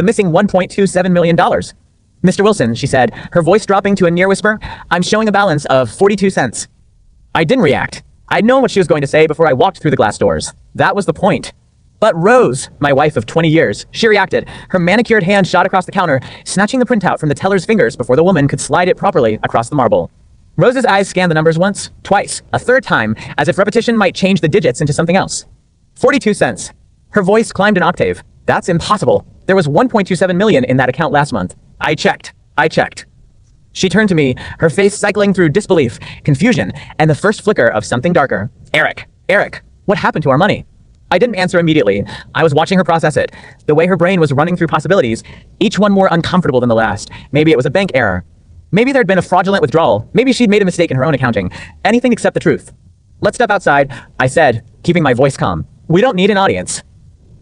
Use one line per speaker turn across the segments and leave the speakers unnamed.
the missing $1.27 million. Mr. Wilson, she said, her voice dropping to a near whisper, I'm showing a balance of 42 cents. I didn't react. I'd known what she was going to say before I walked through the glass doors. That was the point. But Rose, my wife of 20 years, she reacted. Her manicured hand shot across the counter, snatching the printout from the teller's fingers before the woman could slide it properly across the marble. Rose's eyes scanned the numbers once, twice, a third time, as if repetition might change the digits into something else. 42 cents. Her voice climbed an octave. That's impossible. There was 1.27 million in that account last month. I checked. She turned to me, her face cycling through disbelief, confusion, and the first flicker of something darker. Eric, what happened to our money? I didn't answer immediately. I was watching her process it. The way her brain was running through possibilities, each one more uncomfortable than the last. Maybe it was a bank error. Maybe there'd been a fraudulent withdrawal. Maybe she'd made a mistake in her own accounting. Anything except the truth. Let's step outside, I said, keeping my voice calm. We don't need an audience.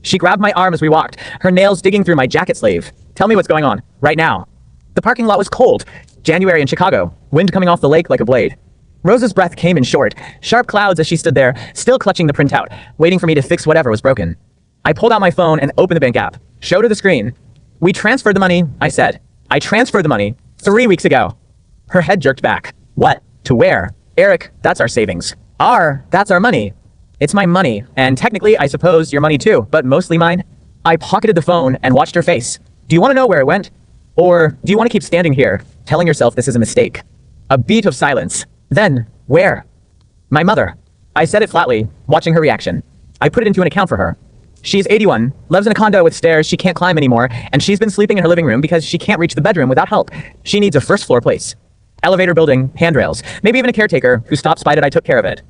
She grabbed my arm as we walked, her nails digging through my jacket sleeve. Tell me what's going on, right now. The parking lot was cold. January in Chicago, wind coming off the lake like a blade. Rose's breath came in short, sharp clouds as she stood there, still clutching the printout, waiting for me to fix whatever was broken. I pulled out my phone and opened the bank app, showed her the screen. We transferred the money, I said. I transferred the money 3 weeks ago. Her head jerked back. What? To where? Eric, that's our savings. That's our money. It's my money, and technically, I suppose, your money too, but mostly mine. I pocketed the phone and watched her face. Do you want to know where it went? Or do you want to keep standing here, telling yourself this is a mistake? A beat of silence. Then, where? My mother. I said it flatly, watching her reaction. I put it into an account for her. She's 81, lives in a condo with stairs she can't climb anymore, and she's been sleeping in her living room because she can't reach the bedroom without help. She needs a first floor place. Elevator building, handrails, maybe even a caretaker who stops by that I took care of it.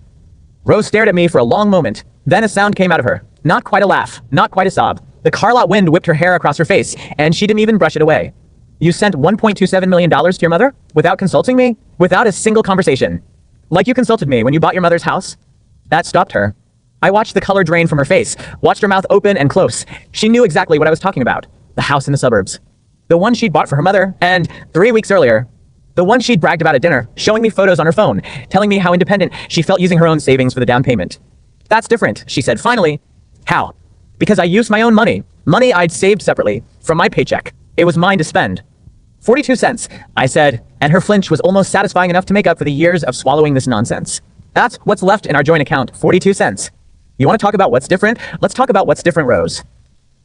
Rose stared at me for a long moment. Then a sound came out of her. Not quite a laugh, not quite a sob. The car lot wind whipped her hair across her face, and she didn't even brush it away. You sent $1.27 million to your mother? Without consulting me? Without a single conversation? Like you consulted me when you bought your mother's house? That stopped her. I watched the color drain from her face, watched her mouth open and close. She knew exactly what I was talking about. The house in the suburbs. The one she'd bought for her mother, and 3 weeks earlier, the one she'd bragged about at dinner, showing me photos on her phone, telling me how independent she felt using her own savings for the down payment. That's different, she said finally. How? Because I used my own money. Money I'd saved separately, from my paycheck. It was mine to spend. 42 cents, I said, and her flinch was almost satisfying enough to make up for the years of swallowing this nonsense. That's what's left in our joint account, 42 cents. You want to talk about what's different? Let's talk about what's different, Rose.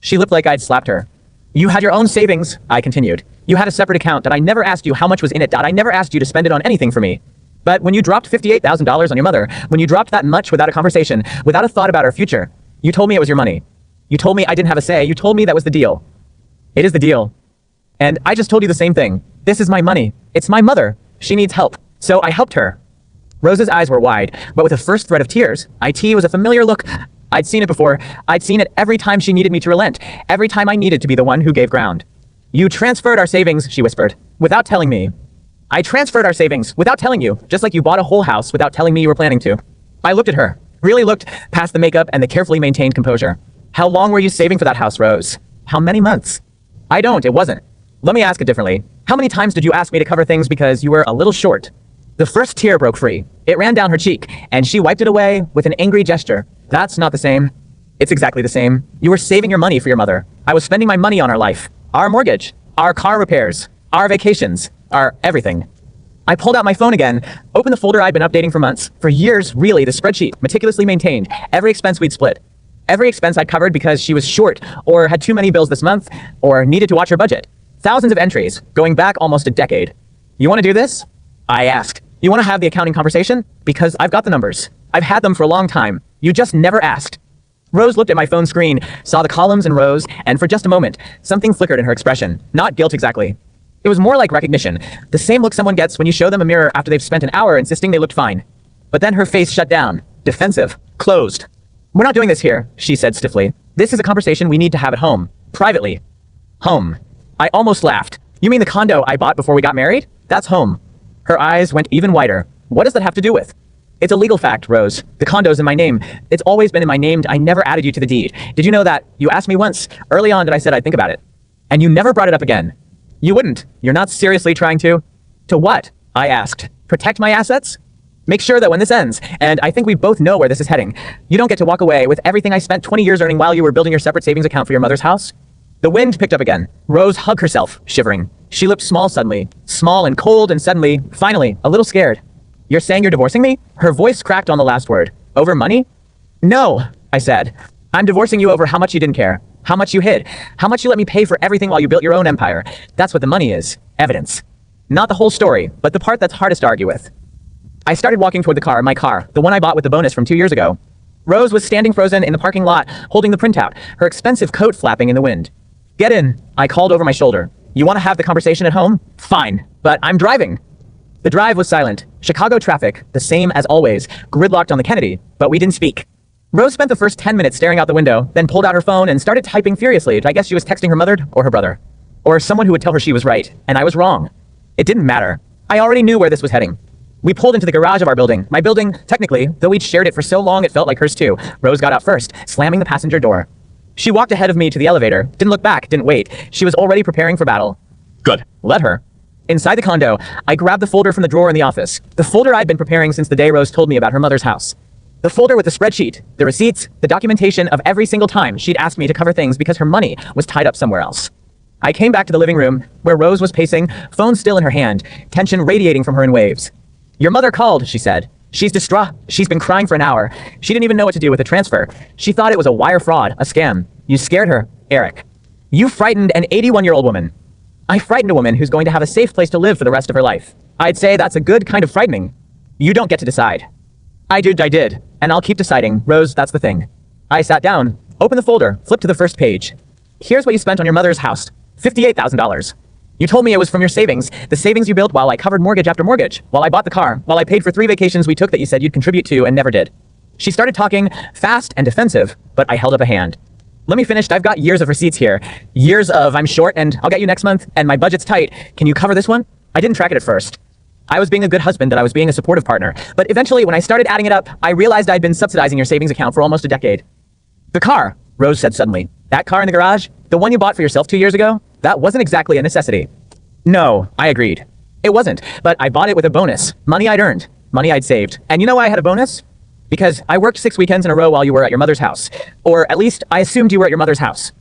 She looked like I'd slapped her. You had your own savings, I continued. You had a separate account that I never asked you how much was in it, that I never asked you to spend it on anything for me. But when you dropped $58,000 on your mother, when you dropped that much without a conversation, without a thought about our future, you told me it was your money. You told me I didn't have a say. You told me that was the deal. It is the deal. And I just told you the same thing. This is my money. It's my mother. She needs help. So I helped her. Rose's eyes were wide, but with a first thread of tears. IT was a familiar look. I'd seen it before. I'd seen it every time she needed me to relent, every time I needed to be the one who gave ground. You transferred our savings, she whispered, without telling me. I transferred our savings without telling you, just like you bought a whole house without telling me you were planning to. I looked at her, really looked past the makeup and the carefully maintained composure. How long were you saving for that house, Rose? How many months? It wasn't. Let me ask it differently. How many times did you ask me to cover things because you were a little short? The first tear broke free. It ran down her cheek, and she wiped it away with an angry gesture. That's not the same. It's exactly the same. You were saving your money for your mother. I was spending my money on our life, our mortgage, our car repairs, our vacations, our everything. I pulled out my phone again, opened the folder I'd been updating for months, for years really, the spreadsheet, meticulously maintained, every expense we'd split. Every expense I'd covered because she was short, or had too many bills this month, or needed to watch her budget. Thousands of entries, going back almost a decade. You want to do this? I asked. You want to have the accounting conversation? Because I've got the numbers. I've had them for a long time. You just never asked. Rose looked at my phone screen, saw the columns and rows, and for just a moment, something flickered in her expression. Not guilt exactly. It was more like recognition. The same look someone gets when you show them a mirror after they've spent an hour insisting they looked fine. But then her face shut down. Defensive. Closed. We're not doing this here, she said stiffly. This is a conversation we need to have at home. Privately. Home. I almost laughed. You mean the condo I bought before we got married? That's home. Her eyes went even wider. What does that have to do with? It's a legal fact, Rose. The condo's in my name. It's always been in my name. I never added you to the deed. Did you know that? You asked me once, early on, and I said I'd think about it. And you never brought it up again. You wouldn't. You're not seriously trying to? To what? I asked. Protect my assets? Make sure that when this ends, and I think we both know where this is heading, you don't get to walk away with everything I spent 20 years earning while you were building your separate savings account for your mother's house. The wind picked up again. Rose hugged herself, shivering. She looked small suddenly. Small and cold and suddenly, finally, a little scared. You're saying you're divorcing me? Her voice cracked on the last word. Over money? No, I said. I'm divorcing you over how much you didn't care. How much you hid. How much you let me pay for everything while you built your own empire. That's what the money is. Evidence. Not the whole story, but the part that's hardest to argue with. I started walking toward the car, my car, the one I bought with the bonus from 2 years ago. Rose was standing frozen in the parking lot, holding the printout, her expensive coat flapping in the wind. Get in, I called over my shoulder. You want to have the conversation at home? Fine, but I'm driving. The drive was silent. Chicago traffic, the same as always, gridlocked on the Kennedy, but we didn't speak. Rose spent the first 10 minutes staring out the window, then pulled out her phone and started typing furiously. I guess she was texting her mother or her brother. Or someone who would tell her she was right, and I was wrong. It didn't matter. I already knew where this was heading. We pulled into the garage of our building. My building, technically, though we'd shared it for so long it felt like hers too. Rose got out first, slamming the passenger door. She walked ahead of me to the elevator, didn't look back, didn't wait. She was already preparing for battle. Good. Let her. Inside the condo, I grabbed the folder from the drawer in the office. The folder I'd been preparing since the day Rose told me about her mother's house. The folder with the spreadsheet, the receipts, the documentation of every single time she'd asked me to cover things because her money was tied up somewhere else. I came back to the living room, where Rose was pacing, phone still in her hand, tension radiating from her in waves. Your mother called, she said. She's distraught. She's been crying for an hour. She didn't even know what to do with the transfer. She thought it was a wire fraud, a scam. You scared her, Eric. You frightened an 81-year-old woman. I frightened a woman who's going to have a safe place to live for the rest of her life. I'd say that's a good kind of frightening. You don't get to decide. I did, and I'll keep deciding. Rose, that's the thing. I sat down, opened the folder, flipped to the first page. Here's what you spent on your mother's house. $58,000. You told me it was from your savings, the savings you built while I covered mortgage after mortgage, while I bought the car, while I paid for 3 vacations we took that you said you'd contribute to and never did. She started talking, fast and defensive, but I held up a hand. Let me finish. I've got years of receipts here. Years of I'm short and I'll get you next month and my budget's tight. Can you cover this one? I didn't track it at first. I was being a good husband, that I was being a supportive partner. But eventually, when I started adding it up, I realized I'd been subsidizing your savings account for almost a decade. The car, Rose said suddenly. That car in the garage? The one you bought for yourself 2 years ago? That wasn't exactly a necessity. No, I agreed. It wasn't, but I bought it with a bonus. Money I'd earned. Money I'd saved. And you know why I had a bonus? Because I worked 6 weekends in a row while you were at your mother's house. Or at least, I assumed you were at your mother's house.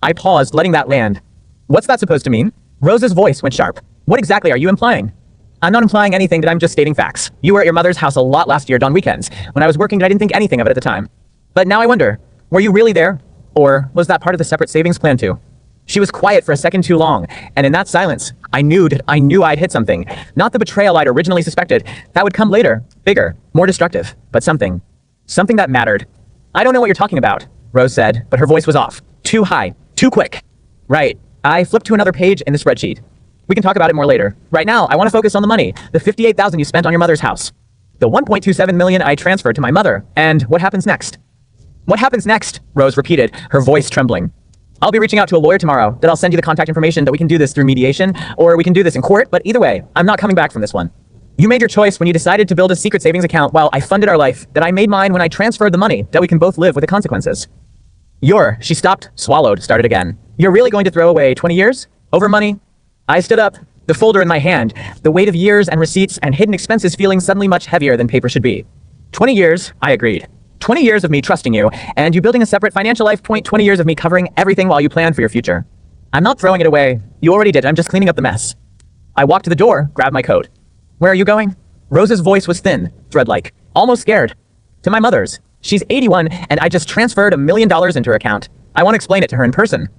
I paused, letting that land. What's that supposed to mean? Rose's voice went sharp. What exactly are you implying? I'm not implying anything, that I'm just stating facts. You were at your mother's house a lot last year on weekends. When I was working, I didn't think anything of it at the time. But now I wonder, were you really there? Or was that part of the separate savings plan too? She was quiet for a second too long, and in that silence, I knew I'd hit something. Not the betrayal I'd originally suspected. That would come later, bigger, more destructive, but something. Something that mattered. I don't know what you're talking about, Rose said, but her voice was off. Too high, too quick. Right. I flipped to another page in the spreadsheet. We can talk about it more later. Right now, I want to focus on the money, the $58,000 you spent on your mother's house. The $1.27 million I transferred to my mother, and what happens next? What happens next? Rose repeated, her voice trembling. I'll be reaching out to a lawyer tomorrow, then I'll send you the contact information that we can do this through mediation, or we can do this in court, but either way, I'm not coming back from this one. You made your choice when you decided to build a secret savings account while I funded our life, that I made mine when I transferred the money, that we can both live with the consequences. She stopped, swallowed, started again. You're really going to throw away 20 years? Over money? I stood up, the folder in my hand, the weight of years and receipts and hidden expenses feeling suddenly much heavier than paper should be. 20 years, I agreed. 20 years of me trusting you, and you building a separate financial life point, 20 years of me covering everything while you plan for your future. I'm not throwing it away. You already did. I'm just cleaning up the mess. I walked to the door, grabbed my coat. Where are you going? Rose's voice was thin, thread-like, almost scared. To my mother's. She's 81, and I just transferred $1 million into her account. I want to explain it to her in person.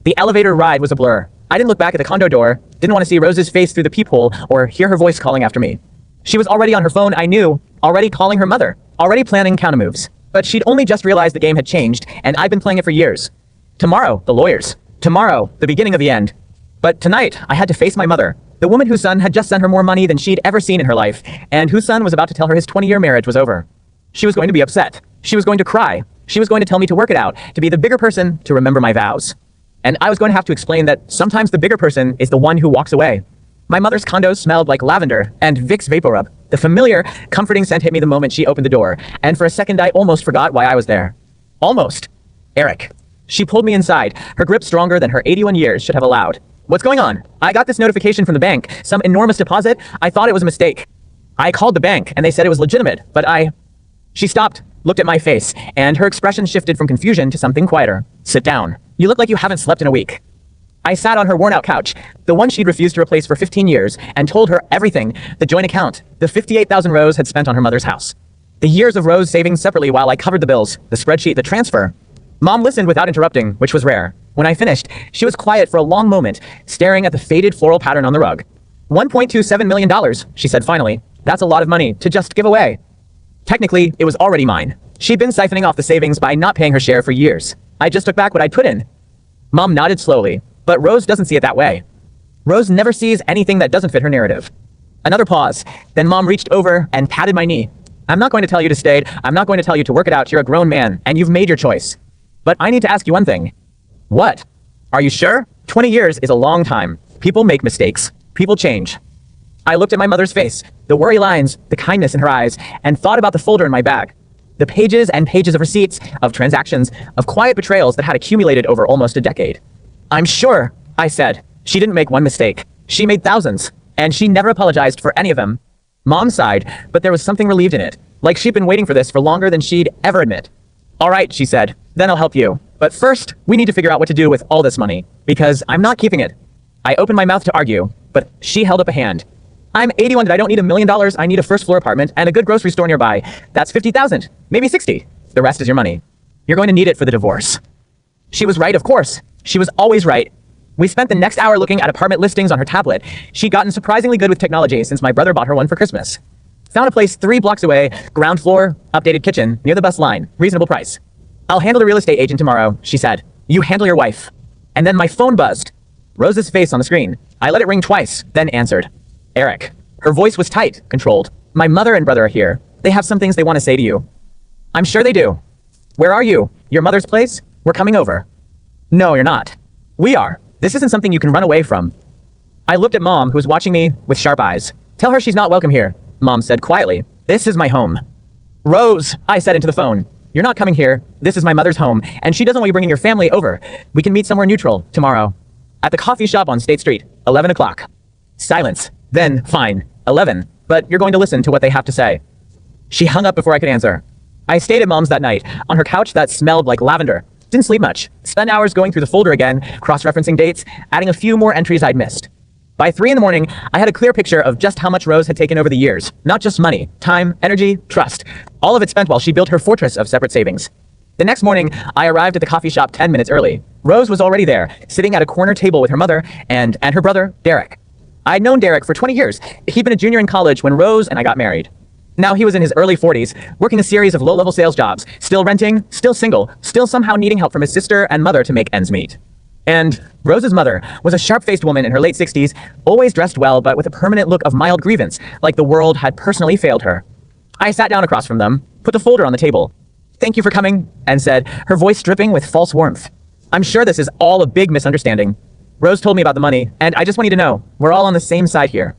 The elevator ride was a blur. I didn't look back at the condo door, didn't want to see Rose's face through the peephole or hear her voice calling after me. She was already on her phone, I knew, already calling her mother, already planning countermoves. But she'd only just realized the game had changed, and I'd been playing it for years. Tomorrow, the lawyers. Tomorrow, the beginning of the end. But tonight, I had to face my mother, the woman whose son had just sent her more money than she'd ever seen in her life, and whose son was about to tell her his 20-year marriage was over. She was going to be upset. She was going to cry. She was going to tell me to work it out, to be the bigger person, to remember my vows. And I was going to have to explain that sometimes the bigger person is the one who walks away. My mother's condo smelled like lavender and Vicks VapoRub. The familiar, comforting scent hit me the moment she opened the door, and for a second I almost forgot why I was there. Almost. Eric. She pulled me inside, her grip stronger than her 81 years should have allowed. What's going on? I got this notification from the bank, some enormous deposit. I thought it was a mistake. I called the bank, and they said it was legitimate, but She stopped, looked at my face, and her expression shifted from confusion to something quieter. Sit down. You look like you haven't slept in a week. I sat on her worn-out couch, the one she'd refused to replace for 15 years, and told her everything: the joint account, the 58,000 Rose had spent on her mother's house, the years of Rose saving separately while I covered the bills, the spreadsheet, the transfer. Mom listened without interrupting, which was rare. When I finished, she was quiet for a long moment, staring at the faded floral pattern on the rug. $1.27 million, she said finally. That's a lot of money to just give away. Technically, it was already mine. She'd been siphoning off the savings by not paying her share for years. I just took back what I'd put in. Mom nodded slowly, but Rose doesn't see it that way. Rose never sees anything that doesn't fit her narrative. Another pause. Then Mom reached over and patted my knee. I'm not going to tell you to stay. I'm not going to tell you to work it out. You're a grown man, and you've made your choice. But I need to ask you one thing. What? Are you sure? 20 years is a long time. People make mistakes. People change. I looked at my mother's face, the worry lines, the kindness in her eyes, and thought about the folder in my bag. The pages and pages of receipts, of transactions, of quiet betrayals that had accumulated over almost a decade. I'm sure, I said. She didn't make one mistake. She made thousands, and she never apologized for any of them. Mom sighed, but there was something relieved in it, like she'd been waiting for this for longer than she'd ever admit. All right, she said, then I'll help you. But first, we need to figure out what to do with all this money, because I'm not keeping it. I opened my mouth to argue, but she held up a hand. I'm 81 and I don't need $1 million. I need a first floor apartment and a good grocery store nearby. That's 50,000, maybe 60. The rest is your money. You're going to need it for the divorce. She was right, of course. She was always right. We spent the next hour looking at apartment listings on her tablet. She'd gotten surprisingly good with technology since my brother bought her one for Christmas. Found a place 3 blocks away, ground floor, updated kitchen, near the bus line, reasonable price. I'll handle the real estate agent tomorrow, she said. You handle your wife. And then my phone buzzed. Rose's face on the screen. I let it ring twice, then answered. Eric. Her voice was tight, controlled. My mother and brother are here. They have some things they want to say to you. I'm sure they do. Where are you? Your mother's place? We're coming over. No, you're not. We are. This isn't something you can run away from. I looked at Mom, who was watching me with sharp eyes. Tell her she's not welcome here, Mom said quietly. This is my home. Rose, I said into the phone. You're not coming here. This is my mother's home, and she doesn't want you bringing your family over. We can meet somewhere neutral tomorrow. At the coffee shop on State Street, 11 o'clock. Silence. Then, fine, 11, but you're going to listen to what they have to say. She hung up before I could answer. I stayed at Mom's that night, on her couch that smelled like lavender. Didn't sleep much. Spent hours going through the folder again, cross-referencing dates, adding a few more entries I'd missed. By 3 in the morning, I had a clear picture of just how much Rose had taken over the years. Not just money, time, energy, trust. All of it spent while she built her fortress of separate savings. The next morning, I arrived at the coffee shop 10 minutes early. Rose was already there, sitting at a corner table with her mother and her brother, Derek. I'd known Derek for 20 years. He'd been a junior in college when Rose and I got married. Now he was in his early 40s, working a series of low-level sales jobs, still renting, still single, still somehow needing help from his sister and mother to make ends meet. And Rose's mother was a sharp-faced woman in her late 60s, always dressed well but with a permanent look of mild grievance, like the world had personally failed her. I sat down across from them, put the folder on the table. Thank you for coming, and said, her voice dripping with false warmth. I'm sure this is all a big misunderstanding. Rose told me about the money, and I just want you to know, we're all on the same side here.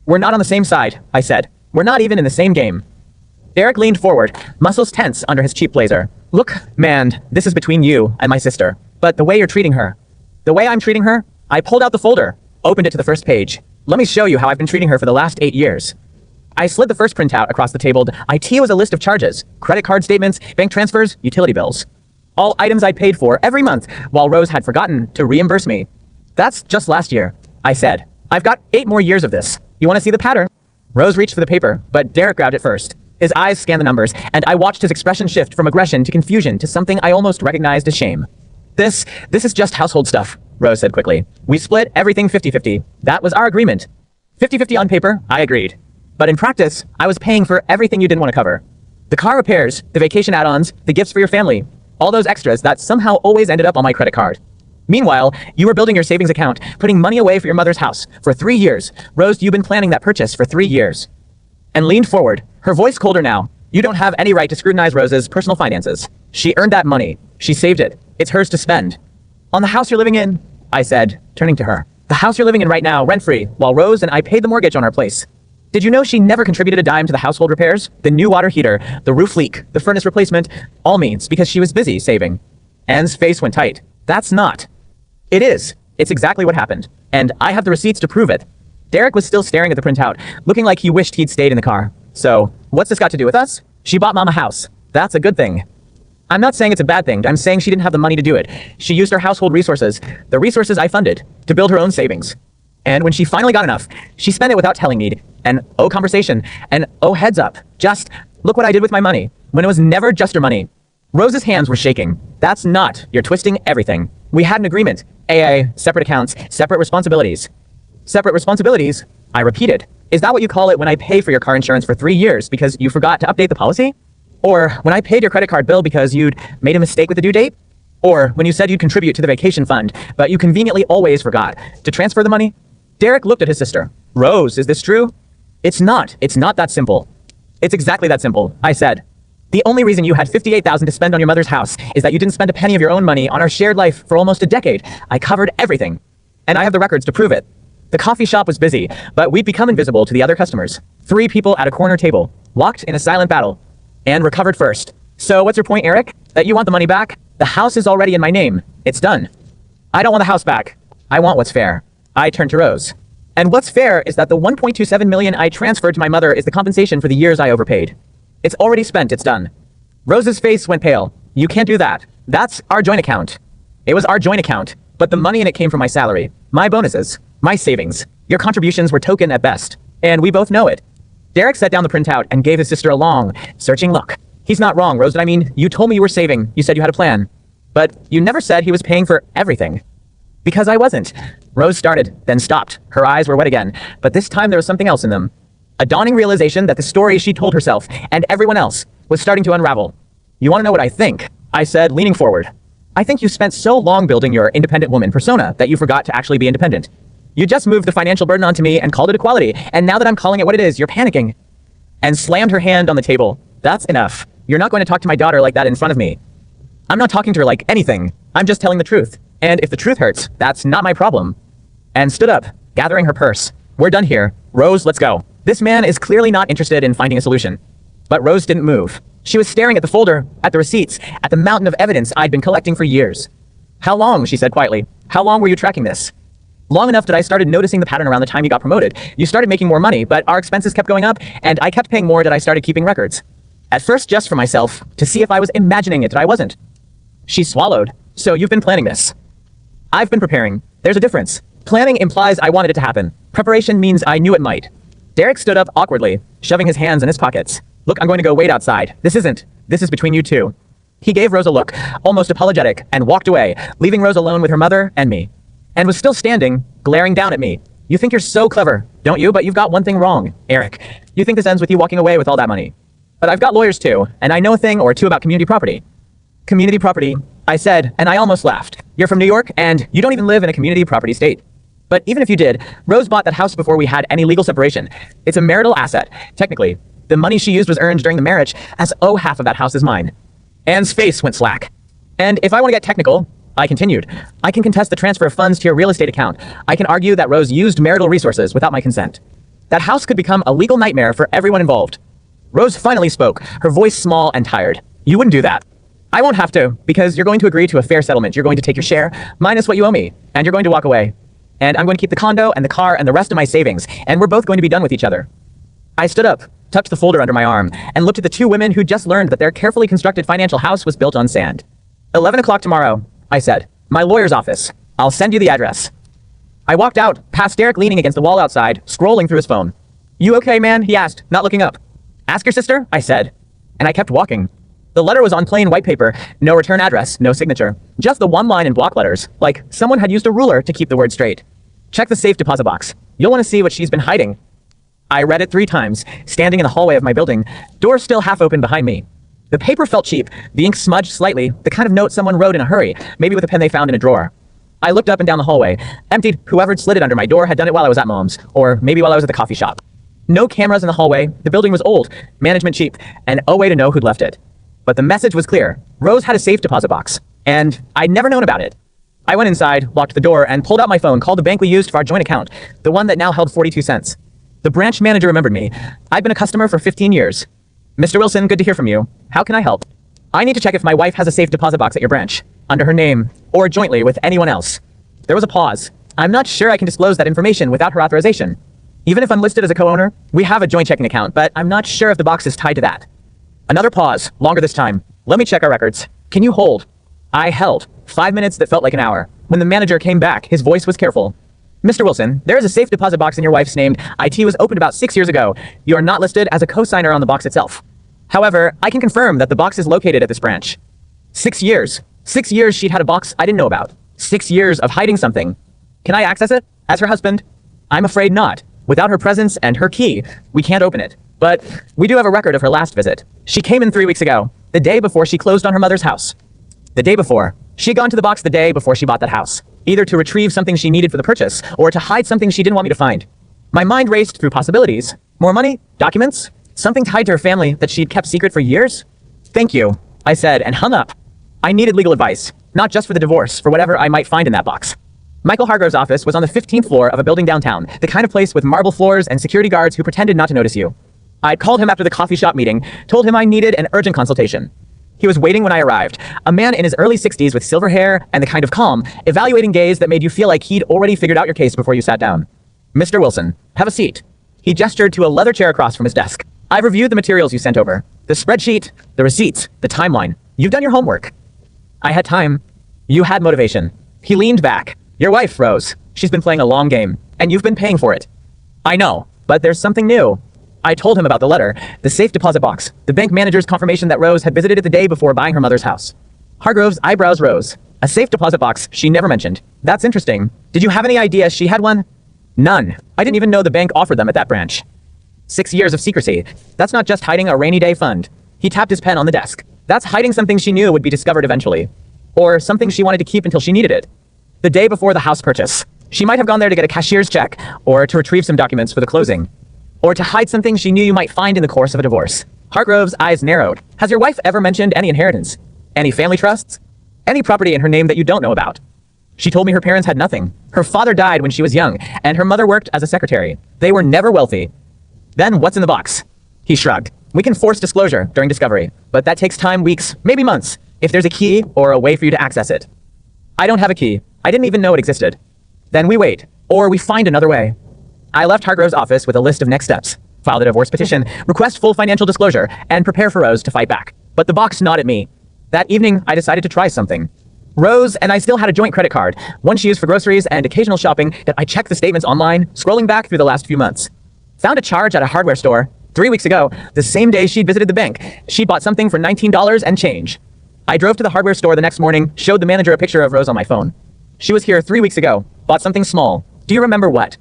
We're not on the same side, I said. We're not even in the same game. Derek leaned forward, muscles tense under his cheap blazer. Look, man, this is between you and my sister. But the way you're treating her. The way I'm treating her? I pulled out the folder, opened it to the first page. Let me show you how I've been treating her for the last 8 years. I slid the first printout across the table. IT was a list of charges. Credit card statements, bank transfers, utility bills. All items I paid for every month, while Rose had forgotten to reimburse me. That's just last year, I said. I've got 8 more years of this. You want to see the pattern? Rose reached for the paper, but Derek grabbed it first. His eyes scanned the numbers, and I watched his expression shift from aggression to confusion to something I almost recognized as shame. This is just household stuff, Rose said quickly. We split everything 50-50. That was our agreement. 50-50 on paper, I agreed. But in practice, I was paying for everything you didn't want to cover. The car repairs, the vacation add-ons, the gifts for your family, all those extras that somehow always ended up on my credit card. Meanwhile, you were building your savings account, putting money away for your mother's house for 3 years. Rose, you've been planning that purchase for 3 years. And leaned forward, her voice colder now. You don't have any right to scrutinize Rose's personal finances. She earned that money. She saved it. It's hers to spend. On the house you're living in, I said, turning to her. The house you're living in right now, rent-free, while Rose and I paid the mortgage on our place. Did you know she never contributed a dime to the household repairs? The new water heater, the roof leak, the furnace replacement, all means because she was busy saving. Anne's face went tight. That's not. It is. It's exactly what happened. And I have the receipts to prove it. Derek was still staring at the printout, looking like he wished he'd stayed in the car. So, what's this got to do with us? She bought Mom a house. That's a good thing. I'm not saying it's a bad thing. I'm saying she didn't have the money to do it. She used her household resources, the resources I funded, to build her own savings. And when she finally got enough, she spent it without telling me. And oh, conversation. And oh, heads up. Just look what I did with my money. When it was never just her money. Rose's hands were shaking. That's not. You're twisting everything. We had an agreement. AA, separate accounts, separate responsibilities. Separate responsibilities? I repeated. Is that what you call it when I pay for your car insurance for 3 years because you forgot to update the policy? Or when I paid your credit card bill because you'd made a mistake with the due date? Or when you said you'd contribute to the vacation fund, but you conveniently always forgot to transfer the money? Derek looked at his sister. Rose, is this true? It's not. It's not that simple. It's exactly that simple, I said. The only reason you had $58,000 to spend on your mother's house is that you didn't spend a penny of your own money on our shared life for almost a decade. I covered everything. And I have the records to prove it. The coffee shop was busy, but we'd become invisible to the other customers. 3 people at a corner table, locked in a silent battle, and recovered first. So what's your point, Eric? That you want the money back? The house is already in my name. It's done. I don't want the house back. I want what's fair. I turned to Rose. And what's fair is that the $1.27 million I transferred to my mother is the compensation for the years I overpaid. It's already spent. It's done. Rose's face went pale. You can't do that. That's our joint account. It was our joint account, but the money in it came from my salary, my bonuses, my savings. Your contributions were token at best, and we both know it. Derek set down the printout and gave his sister a long, searching look. He's not wrong, Rose. I mean, you told me you were saving. You said you had a plan. But you never said he was paying for everything. Because I wasn't. Rose started, then stopped. Her eyes were wet again, but this time there was something else in them. A dawning realization that the story she told herself and everyone else was starting to unravel. You want to know what I think? I said, leaning forward. I think you spent so long building your independent woman persona that you forgot to actually be independent. You just moved the financial burden onto me and called it equality, and now that I'm calling it what it is, you're panicking. And slammed her hand on the table. That's enough. You're not going to talk to my daughter like that in front of me. I'm not talking to her like anything. I'm just telling the truth. And if the truth hurts, that's not my problem. And stood up, gathering her purse. We're done here. Rose, let's go. This man is clearly not interested in finding a solution. But Rose didn't move. She was staring at the folder, at the receipts, at the mountain of evidence I'd been collecting for years. How long, she said quietly. How long were you tracking this? Long enough that I started noticing the pattern around the time you got promoted. You started making more money, but our expenses kept going up, and I kept paying more that I started keeping records. At first just for myself, to see if I was imagining it, that I wasn't. She swallowed. So you've been planning this. I've been preparing. There's a difference. Planning implies I wanted it to happen. Preparation means I knew it might. Derek stood up awkwardly, shoving his hands in his pockets. Look, I'm going to go wait outside. This is between you two. He gave Rose a look, almost apologetic, and walked away, leaving Rose alone with her mother and me. And was still standing, glaring down at me. You think you're so clever, don't you? But you've got one thing wrong, Eric. You think this ends with you walking away with all that money. But I've got lawyers too, and I know a thing or two about community property. Community property, I said, and I almost laughed. You're from New York, and you don't even live in a community property state. But even if you did, Rose bought that house before we had any legal separation. It's a marital asset, technically. The money she used was earned during the marriage, as half of that house is mine. Anne's face went slack. And if I want to get technical, I continued, I can contest the transfer of funds to your real estate account. I can argue that Rose used marital resources without my consent. That house could become a legal nightmare for everyone involved. Rose finally spoke, her voice small and tired. You wouldn't do that. I won't have to, because you're going to agree to a fair settlement. You're going to take your share, minus what you owe me, and you're going to walk away. And I'm going to keep the condo and the car and the rest of my savings, and we're both going to be done with each other. I stood up, tucked the folder under my arm, and looked at the 2 women who just learned that their carefully constructed financial house was built on sand. 11 o'clock tomorrow, I said. My lawyer's office. I'll send you the address. I walked out, past Derek leaning against the wall outside, scrolling through his phone. You okay, man? He asked, not looking up. Ask your sister, I said. And I kept walking. The letter was on plain white paper, no return address, no signature. Just the 1 line in block letters, like someone had used a ruler to keep the word straight. Check the safe deposit box. You'll want to see what she's been hiding. I read it 3 times, standing in the hallway of my building, door still half open behind me. The paper felt cheap, the ink smudged slightly, the kind of note someone wrote in a hurry, maybe with a pen they found in a drawer. I looked up and down the hallway, emptied. Whoever'd slid it under my door had done it while I was at Mom's, or maybe while I was at the coffee shop. No cameras in the hallway, the building was old, management cheap, and oh way to know who'd left it. But the message was clear. Rose had a safe deposit box, and I'd never known about it. I went inside, locked the door, and pulled out my phone, called the bank we used for our joint account, the one that now held 42 cents. The branch manager remembered me. I'd been a customer for 15 years. Mr. Wilson, good to hear from you. How can I help? I need to check if my wife has a safe deposit box at your branch, under her name, or jointly with anyone else. There was a pause. I'm not sure I can disclose that information without her authorization. Even if I'm listed as a co-owner, we have a joint checking account, but I'm not sure if the box is tied to that. Another pause, longer this time. Let me check our records. Can you hold? I held. 5 minutes that felt like an hour. When the manager came back, his voice was careful. Mr. Wilson, there is a safe deposit box in your wife's name. IT was opened about 6 years ago. You are not listed as a co-signer on the box itself. However, I can confirm that the box is located at this branch. 6 years. 6 years she'd had a box I didn't know about. 6 years of hiding something. Can I access it? As her husband? I'm afraid not. Without her presence and her key, we can't open it. But we do have a record of her last visit. She came in 3 weeks ago, the day before she closed on her mother's house. The day before. She had gone to the box the day before she bought that house, either to retrieve something she needed for the purchase or to hide something she didn't want me to find. My mind raced through possibilities. More money? Documents? Something tied to her family that she'd kept secret for years? Thank you, I said and hung up. I needed legal advice, not just for the divorce, for whatever I might find in that box. Michael Hargrove's office was on the 15th floor of a building downtown, the kind of place with marble floors and security guards who pretended not to notice you. I'd called him after the coffee shop meeting, told him I needed an urgent consultation. He was waiting when I arrived, a man in his early 60s with silver hair and the kind of calm, evaluating gaze that made you feel like he'd already figured out your case before you sat down. Mr. Wilson, have a seat. He gestured to a leather chair across from his desk. I've reviewed the materials you sent over. The spreadsheet, the receipts, the timeline. You've done your homework. I had time. You had motivation. He leaned back. Your wife, Rose. She's been playing a long game, and you've been paying for it. I know, but there's something new. I told him about the letter, the safe deposit box, the bank manager's confirmation that Rose had visited it the day before buying her mother's house. Hargrove's eyebrows rose. A safe deposit box she never mentioned. That's interesting. Did you have any idea she had one? None. I didn't even know the bank offered them at that branch. 6 years of secrecy. That's not just hiding a rainy day fund. He tapped his pen on the desk. That's hiding something she knew would be discovered eventually. Or something she wanted to keep until she needed it. The day before the house purchase. She might have gone there to get a cashier's check, or to retrieve some documents for the closing. Or to hide something she knew you might find in the course of a divorce. Hargrove's eyes narrowed. Has your wife ever mentioned any inheritance? Any family trusts? Any property in her name that you don't know about? She told me her parents had nothing. Her father died when she was young, and her mother worked as a secretary. They were never wealthy. Then what's in the box? He shrugged. We can force disclosure during discovery, but that takes time, weeks, maybe months, if there's a key or a way for you to access it. I don't have a key. I didn't even know it existed. Then we wait, or we find another way. I left Hargrove's office with a list of next steps. File the divorce petition, request full financial disclosure, and prepare for Rose to fight back. But the box nodded at me. That evening, I decided to try something. Rose and I still had a joint credit card, one she used for groceries and occasional shopping that I checked the statements online, scrolling back through the last few months. Found a charge at a hardware store. 3 weeks ago, the same day she'd visited the bank, she bought something for $19 and change. I drove to the hardware store the next morning, showed the manager a picture of Rose on my phone. She was here 3 weeks ago, bought something small. Do you remember what?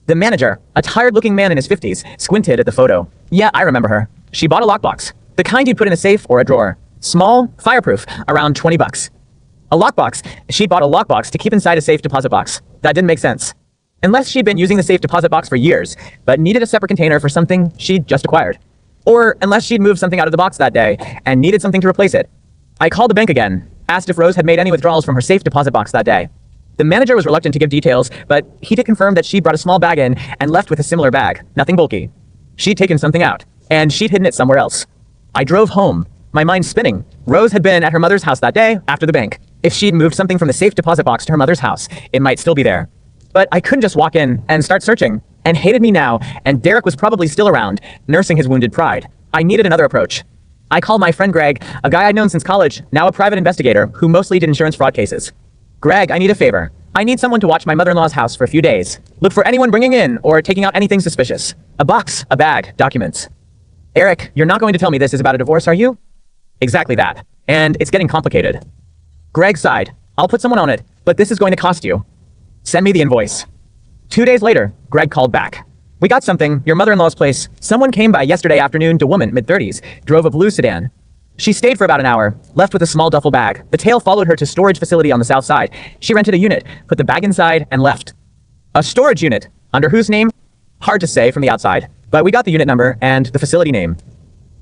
The manager, a tired-looking man in his 50s, squinted at the photo. Yeah, I remember her. She bought a lockbox. The kind you'd put in a safe or a drawer. Small, fireproof, around $20. A lockbox. She'd bought a lockbox to keep inside a safe deposit box. That didn't make sense. Unless she'd been using the safe deposit box for years, but needed a separate container for something she'd just acquired. Or unless she'd moved something out of the box that day and needed something to replace it. I called the bank again, asked if Rose had made any withdrawals from her safe deposit box that day. The manager was reluctant to give details, but he did confirm that she'd brought a small bag in and left with a similar bag, nothing bulky. She'd taken something out, and she'd hidden it somewhere else. I drove home, my mind spinning. Rose had been at her mother's house that day, after the bank. If she'd moved something from the safe deposit box to her mother's house, it might still be there. But I couldn't just walk in and start searching, and hated me now, and Derek was probably still around, nursing his wounded pride. I needed another approach. I called my friend Greg, a guy I'd known since college, now a private investigator, who mostly did insurance fraud cases. Greg, I need a favor. I need someone to watch my mother-in-law's house for a few days. Look for anyone bringing in or taking out anything suspicious. A box, a bag, documents. Eric, you're not going to tell me this is about a divorce, are you? Exactly that. And it's getting complicated. Greg sighed. I'll put someone on it, but this is going to cost you. Send me the invoice. 2 days later, Greg called back. We got something, your mother-in-law's place. Someone came by yesterday afternoon, woman, mid-30s, drove a blue sedan. She stayed for about an hour, left with a small duffel bag. The tail followed her to storage facility on the south side. She rented a unit, put the bag inside, and left. A storage unit. Under whose name? Hard to say from the outside, but we got the unit number and the facility name.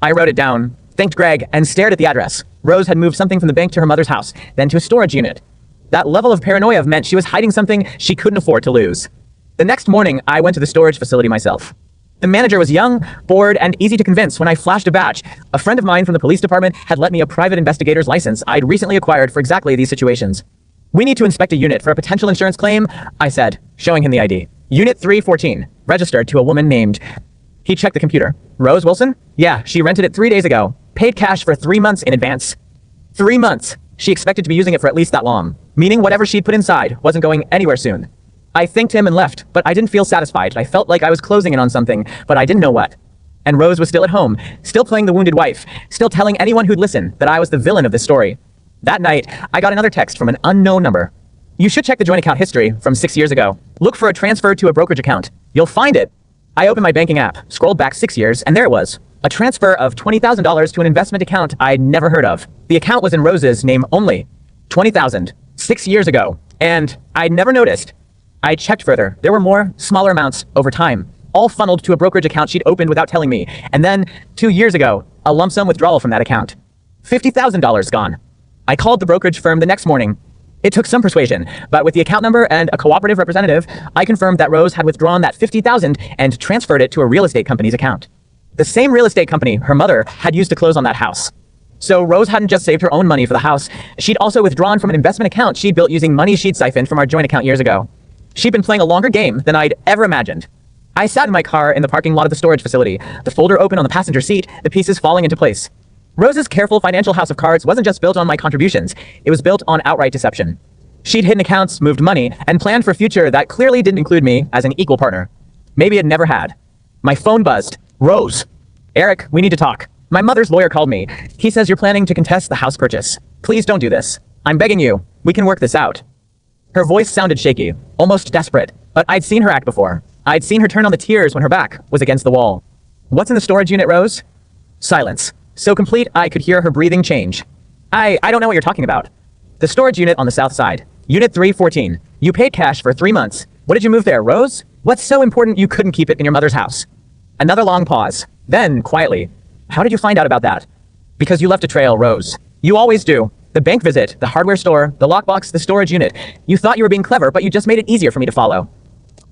I wrote it down, thanked Greg, and stared at the address. Rose had moved something from the bank to her mother's house, then to a storage unit. That level of paranoia meant she was hiding something she couldn't afford to lose. The next morning, I went to the storage facility myself. The manager was young, bored, and easy to convince when I flashed a badge. A friend of mine from the police department had let me a private investigator's license I'd recently acquired for exactly these situations. We need to inspect a unit for a potential insurance claim, I said, showing him the ID. Unit 314, registered to a woman named... He checked the computer. Rose Wilson? Yeah, she rented it 3 days ago. Paid cash for 3 months in advance. 3 months. She expected to be using it for at least that long, meaning whatever she'd put inside wasn't going anywhere soon. I thanked him and left, but I didn't feel satisfied. I felt like I was closing in on something, but I didn't know what. And Rose was still at home, still playing the wounded wife, still telling anyone who'd listen that I was the villain of this story. That night, I got another text from an unknown number. You should check the joint account history from 6 years ago. Look for a transfer to a brokerage account. You'll find it. I opened my banking app, scrolled back 6 years, and there it was. A transfer of $20,000 to an investment account I'd never heard of. The account was in Rose's name only. $20,000. 6 years ago. And I'd never noticed. I checked further. There were more, smaller amounts over time, all funneled to a brokerage account she'd opened without telling me. And then, 2 years ago, a lump sum withdrawal from that account. $50,000 gone. I called the brokerage firm the next morning. It took some persuasion, but with the account number and a cooperative representative, I confirmed that Rose had withdrawn that $50,000 and transferred it to a real estate company's account. The same real estate company her mother had used to close on that house. So Rose hadn't just saved her own money for the house, she'd also withdrawn from an investment account she'd built using money she'd siphoned from our joint account years ago. She'd been playing a longer game than I'd ever imagined. I sat in my car in the parking lot of the storage facility, the folder open on the passenger seat, the pieces falling into place. Rose's careful financial house of cards wasn't just built on my contributions, it was built on outright deception. She'd hidden accounts, moved money, and planned for a future that clearly didn't include me as an equal partner. Maybe it never had. My phone buzzed. Rose. Eric, we need to talk. My mother's lawyer called me. He says you're planning to contest the house purchase. Please don't do this. I'm begging you. We can work this out. Her voice sounded shaky, almost desperate, but I'd seen her act before. I'd seen her turn on the tears when her back was against the wall. What's in the storage unit, Rose? Silence. So complete I could hear her breathing change. I don't know what you're talking about. The storage unit on the south side. Unit 314. You paid cash for 3 months. What did you move there, Rose? What's so important you couldn't keep it in your mother's house? Another long pause. Then, quietly, how did you find out about that? Because you left a trail, Rose. You always do. The bank visit, the hardware store, the lockbox, the storage unit. You thought you were being clever, but you just made it easier for me to follow.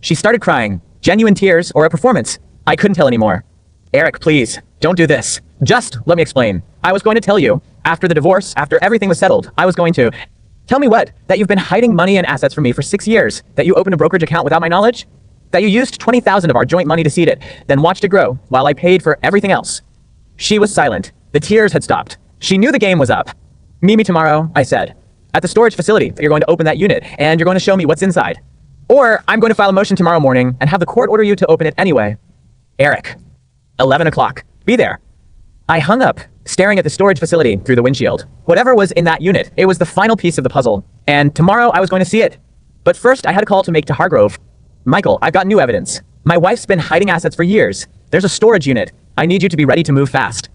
She started crying. Genuine tears or a performance. I couldn't tell anymore. Eric, please, don't do this. Just let me explain. I was going to tell you. After the divorce, after everything was settled, I was going to... Tell me what? That you've been hiding money and assets from me for 6 years? That you opened a brokerage account without my knowledge? That you used $20,000 of our joint money to seed it, then watched it grow while I paid for everything else? She was silent. The tears had stopped. She knew the game was up. Meet me tomorrow, I said. At the storage facility that you're going to open that unit, and you're going to show me what's inside. Or I'm going to file a motion tomorrow morning and have the court order you to open it anyway. Eric. 11 o'clock. Be there. I hung up, staring at the storage facility through the windshield. Whatever was in that unit, it was the final piece of the puzzle. And tomorrow I was going to see it. But first I had a call to make to Hargrove. Michael, I've got new evidence. My wife's been hiding assets for years. There's a storage unit. I need you to be ready to move fast.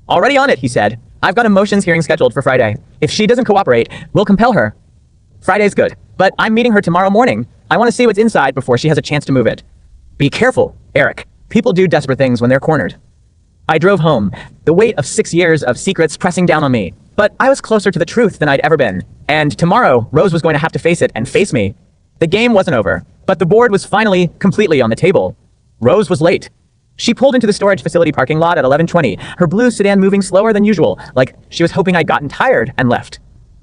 Already on it, he said. I've got a motions hearing scheduled for Friday. If she doesn't cooperate, we'll compel her. Friday's good, but I'm meeting her tomorrow morning. I want to see what's inside before she has a chance to move it. Be careful, Eric. People do desperate things when they're cornered. I drove home, the weight of 6 years of secrets pressing down on me. But I was closer to the truth than I'd ever been. And tomorrow, Rose was going to have to face it and face me. The game wasn't over, but the board was finally completely on the table. Rose was late. She pulled into the storage facility parking lot at 11:20, her blue sedan moving slower than usual, like she was hoping I'd gotten tired and left.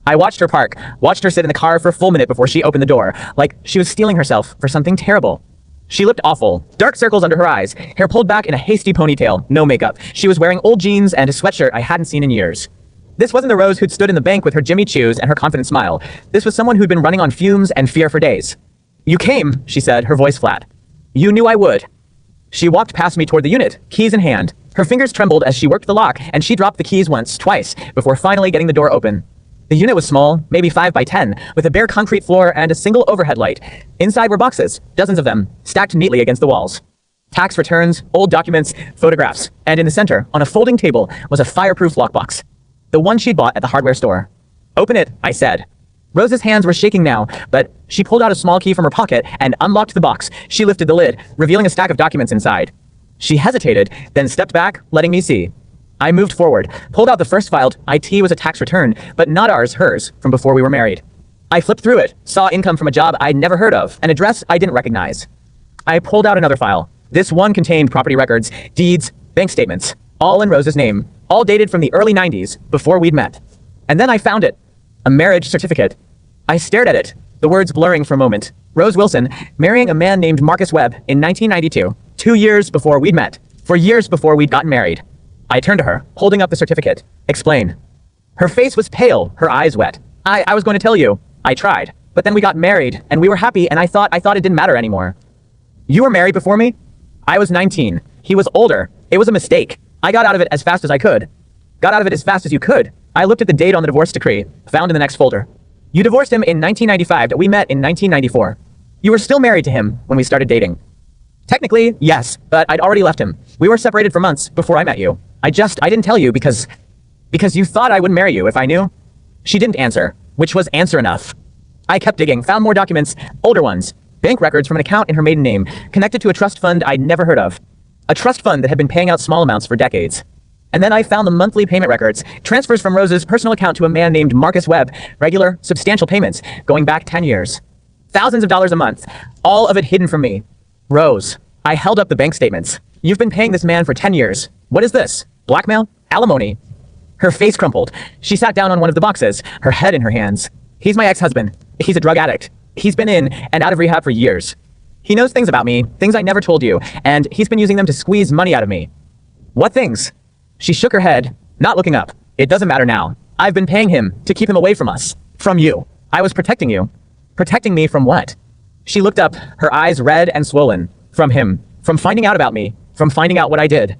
I watched her park, watched her sit in the car for a full minute before she opened the door, like she was steeling herself for something terrible. She looked awful, dark circles under her eyes, hair pulled back in a hasty ponytail, no makeup. She was wearing old jeans and a sweatshirt I hadn't seen in years. This wasn't the Rose who'd stood in the bank with her Jimmy Choos and her confident smile. This was someone who'd been running on fumes and fear for days. You came, she said, her voice flat. You knew I would. She walked past me toward the unit, keys in hand. Her fingers trembled as she worked the lock, and she dropped the keys once, twice, before finally getting the door open. The unit was small, maybe 5 by 10, with a bare concrete floor and a single overhead light. Inside were boxes, dozens of them, stacked neatly against the walls. Tax returns, old documents, photographs, and in the center, on a folding table, was a fireproof lockbox. The one she'd bought at the hardware store. Open it, I said. Rose's hands were shaking now, but she pulled out a small key from her pocket and unlocked the box. She lifted the lid, revealing a stack of documents inside. She hesitated, then stepped back, letting me see. I moved forward, pulled out the first filed. IT was a tax return, but not ours, hers, from before we were married. I flipped through it, saw income from a job I'd never heard of, an address I didn't recognize. I pulled out another file. This one contained property records, deeds, bank statements, all in Rose's name, all dated from the early 90s, before we'd met. And then I found it. A marriage certificate. I stared at it, the words blurring for a moment. Rose Wilson, marrying a man named Marcus Webb in 1992, 2 years before we'd met, for years before we'd gotten married. I turned to her, holding up the certificate. Explain. Her face was pale, her eyes wet. I was going to tell you. I tried. But then we got married, and we were happy, and I thought it didn't matter anymore. You were married before me? I was 19. He was older. It was a mistake. I got out of it as fast as I could. Got out of it as fast as you could. I looked at the date on the divorce decree, found in the next folder. You divorced him in 1995, we met in 1994. You were still married to him when we started dating. Technically, yes, but I'd already left him. We were separated for months before I met you. I didn't tell you because you thought I wouldn't marry you if I knew. She didn't answer, which was answer enough. I kept digging, found more documents, older ones, bank records from an account in her maiden name, connected to a trust fund I'd never heard of. A trust fund that had been paying out small amounts for decades. And then I found the monthly payment records, transfers from Rose's personal account to a man named Marcus Webb, regular, substantial payments, going back 10 years. Thousands of dollars a month, all of it hidden from me. Rose, I held up the bank statements. You've been paying this man for 10 years. What is this? Blackmail? Alimony? Her face crumpled. She sat down on one of the boxes, her head in her hands. He's my ex-husband. He's a drug addict. He's been in and out of rehab for years. He knows things about me, things I never told you, and he's been using them to squeeze money out of me. What things? She shook her head, not looking up. It doesn't matter now. I've been paying him to keep him away from us. From you. I was protecting you. Protecting me from what? She looked up, her eyes red and swollen. From him. From finding out about me. From finding out what I did.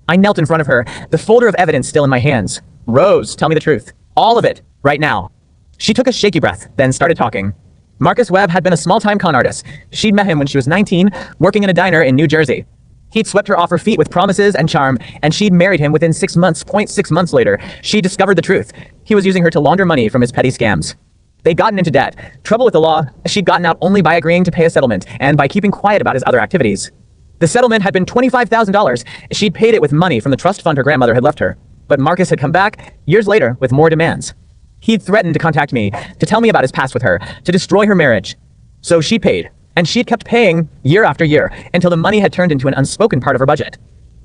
I knelt in front of her, the folder of evidence still in my hands. Rose, tell me the truth. All of it, right now. She took a shaky breath, then started talking. Marcus Webb had been a small-time con artist. She'd met him when she was 19, working in a diner in New Jersey. He'd swept her off her feet with promises and charm, and she'd married him within 6 months. 0.6 months later, she discovered the truth. He was using her to launder money from his petty scams. They'd gotten into debt, trouble with the law. She'd gotten out only by agreeing to pay a settlement and by keeping quiet about his other activities. The settlement had been $25,000. She'd paid it with money from the trust fund her grandmother had left her. But Marcus had come back, years later, with more demands. He'd threatened to contact me, to tell me about his past with her, to destroy her marriage. So she paid, and she'd kept paying year after year until the money had turned into an unspoken part of her budget.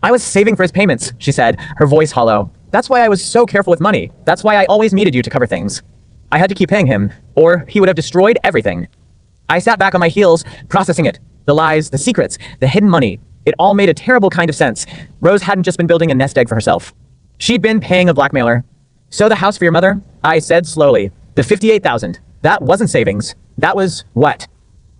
I was saving for his payments, she said, her voice hollow. That's why I was so careful with money. That's why I always needed you to cover things. I had to keep paying him, or he would have destroyed everything. I sat back on my heels, processing it. The lies, the secrets, the hidden money. It all made a terrible kind of sense. Rose hadn't just been building a nest egg for herself. She'd been paying a blackmailer. So the house for your mother? I said slowly. The $58,000. That wasn't savings. That was what?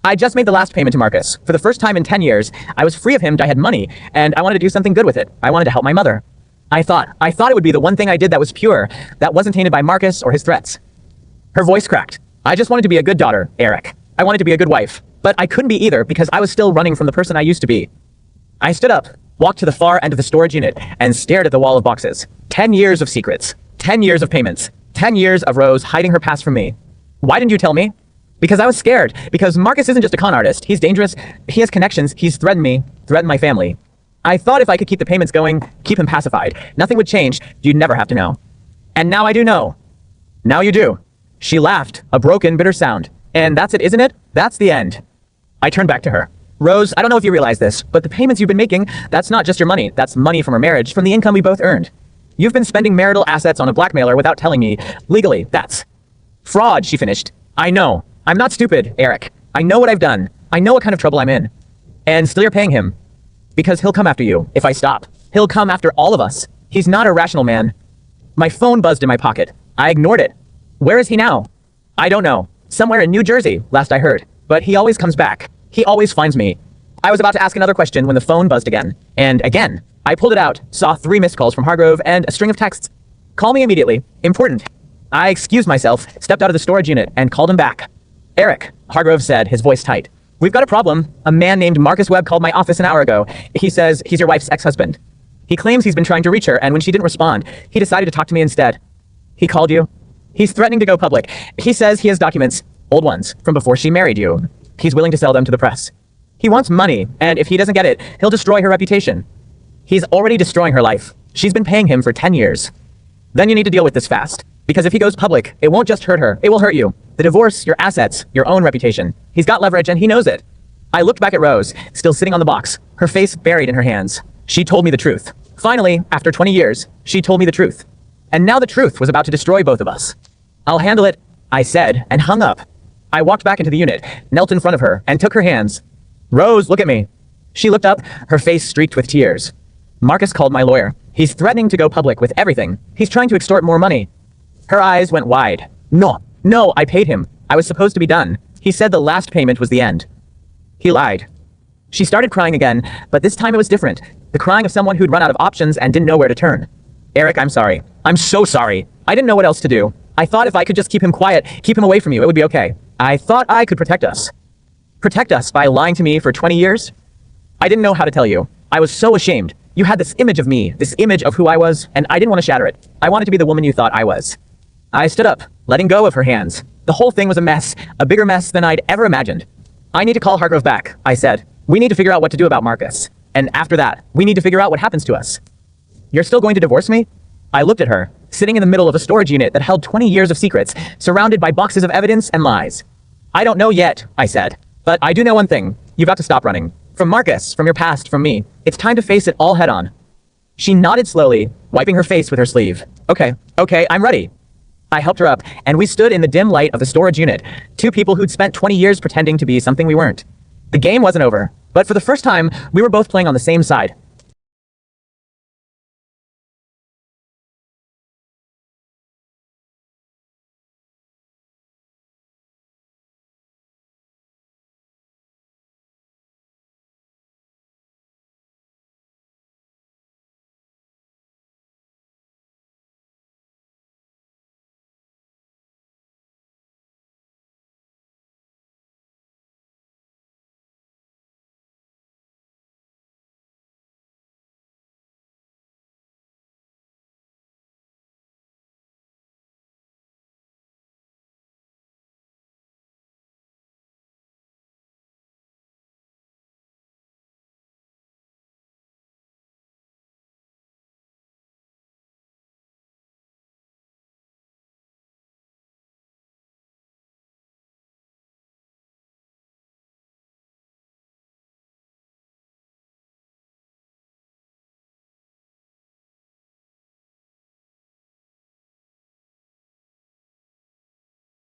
I just made the last payment to Marcus. For the first time in 10 years, I was free of him. I had money, and I wanted to do something good with it. I wanted to help my mother. I thought it would be the one thing I did that was pure, that wasn't tainted by Marcus or his threats. Her voice cracked. I just wanted to be a good daughter, Eric. I wanted to be a good wife. But I couldn't be either because I was still running from the person I used to be. I stood up, walked to the far end of the storage unit, and stared at the wall of boxes. 10 years of secrets. 10 years of payments. 10 years of Rose hiding her past from me. Why didn't you tell me? Because I was scared. Because Marcus isn't just a con artist. He's dangerous. He has connections. He's threatened me. Threatened my family. I thought if I could keep the payments going, keep him pacified, nothing would change. You'd never have to know. And now I do know. Now you do. She laughed, a broken, bitter sound. And that's it, isn't it? That's the end. I turned back to her. Rose, I don't know if you realize this, but the payments you've been making, that's not just your money. That's money from our marriage, from the income we both earned. You've been spending marital assets on a blackmailer without telling me. Legally, that's fraud, she finished. I know. I'm not stupid, Eric. I know what I've done. I know what kind of trouble I'm in. And still you're paying him. Because he'll come after you, if I stop. He'll come after all of us. He's not a rational man. My phone buzzed in my pocket. I ignored it. Where is he now? I don't know. Somewhere in New Jersey, last I heard. But he always comes back. He always finds me. I was about to ask another question when the phone buzzed again. And again. I pulled it out, saw 3 missed calls from Hargrove and a string of texts. Call me immediately. Important. I excused myself, stepped out of the storage unit, and called him back. Eric, Hargrove said, his voice tight. We've got a problem. A man named Marcus Webb called my office an hour ago. He says he's your wife's ex-husband. He claims he's been trying to reach her, and when she didn't respond, he decided to talk to me instead. He called you. He's threatening to go public. He says he has documents, old ones, from before she married you. He's willing to sell them to the press. He wants money, and if he doesn't get it, he'll destroy her reputation. He's already destroying her life. She's been paying him for 10 years. Then you need to deal with this fast. Because if he goes public, it won't just hurt her, it will hurt you. The divorce, your assets, your own reputation. He's got leverage and he knows it. I looked back at Rose, still sitting on the box, her face buried in her hands. She told me the truth. Finally, after 20 years, she told me the truth. And now the truth was about to destroy both of us. I'll handle it, I said, and hung up. I walked back into the unit, knelt in front of her, and took her hands. Rose, look at me. She looked up, her face streaked with tears. Marcus called my lawyer. He's threatening to go public with everything. He's trying to extort more money. Her eyes went wide. No, I paid him. I was supposed to be done. He said the last payment was the end. He lied. She started crying again, but this time it was different. The crying of someone who'd run out of options and didn't know where to turn. Eric, I'm sorry. I'm so sorry. I didn't know what else to do. I thought if I could just keep him quiet, keep him away from you, it would be okay. I thought I could protect us. Protect us by lying to me for 20 years? I didn't know how to tell you. I was so ashamed. You had this image of me, this image of who I was, and I didn't want to shatter it. I wanted to be the woman you thought I was. I stood up, letting go of her hands. The whole thing was a mess, a bigger mess than I'd ever imagined. I need to call Hargrove back, I said. We need to figure out what to do about Marcus. And after that, we need to figure out what happens to us. You're still going to divorce me? I looked at her, sitting in the middle of a storage unit that held 20 years of secrets, surrounded by boxes of evidence and lies. I don't know yet, I said. But I do know one thing. You've got to stop running. From Marcus, from your past, from me. It's time to face it all head on. She nodded slowly, wiping her face with her sleeve. Okay, I'm ready. I helped her up, and we stood in the dim light of the storage unit, two people who'd spent 20 years pretending to be something we weren't. The game wasn't over, but for the first time, we were both playing on the same side.